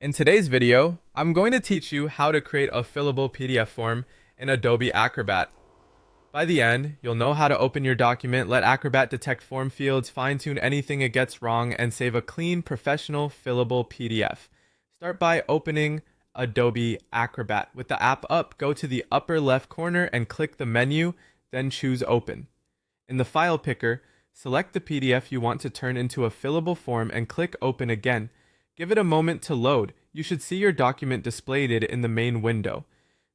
In today's video, I'm going to teach you how to create a fillable PDF form in Adobe Acrobat. By the end, you'll know how to open your document, let Acrobat detect form fields, fine-tune anything it gets wrong, and save a clean, professional, fillable PDF. Start by opening Adobe Acrobat. With the app up, go to the upper left corner and click the menu, then choose Open. In the file picker, select the PDF you want to turn into a fillable form and click Open again. Give it a moment to load. You should see your document displayed in the main window.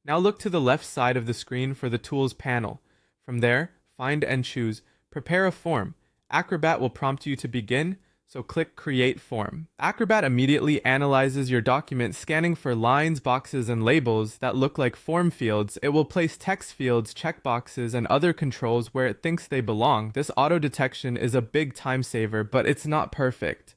Now look to the left side of the screen for the Tools panel. From there, find and choose Prepare a Form. Acrobat will prompt you to begin, so click Create Form. Acrobat immediately analyzes your document, scanning for lines, boxes, and labels that look like form fields. It will place text fields, checkboxes, and other controls where it thinks they belong. This auto detection is a big time saver, but it's not perfect.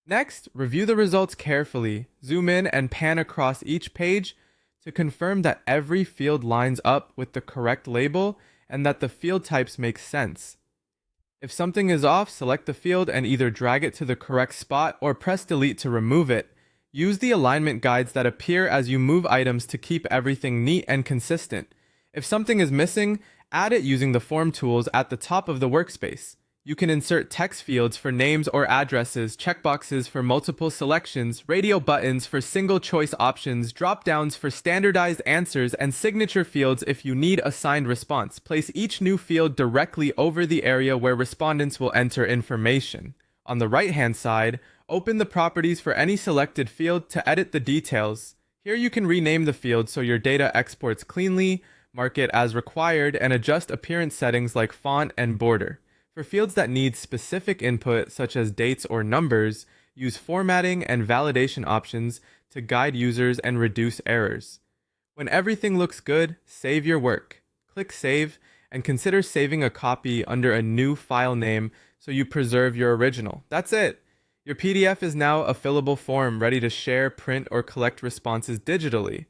Next, review the results carefully. Zoom in and pan across each page to confirm that every field lines up with the correct label and that the field types make sense. If something is off, select the field and either drag it to the correct spot or press delete to remove it. Use the alignment guides that appear as you move items to keep everything neat and consistent. If something is missing, add it using the form tools at the top of the workspace. You can insert text fields for names or addresses, checkboxes for multiple selections, radio buttons for single choice options, drop-downs for standardized answers, and signature fields if you need a signed response. Place each new field directly over the area where respondents will enter information. On the right-hand side, open the properties for any selected field to edit the details. Here you can rename the field so your data exports cleanly, mark it as required, and adjust appearance settings like font and border. For fields that need specific input, such as dates or numbers, use formatting and validation options to guide users and reduce errors. When everything looks good, save your work. Click Save and consider saving a copy under a new file name so you preserve your original. That's it! Your PDF is now a fillable form ready to share, print, or collect responses digitally.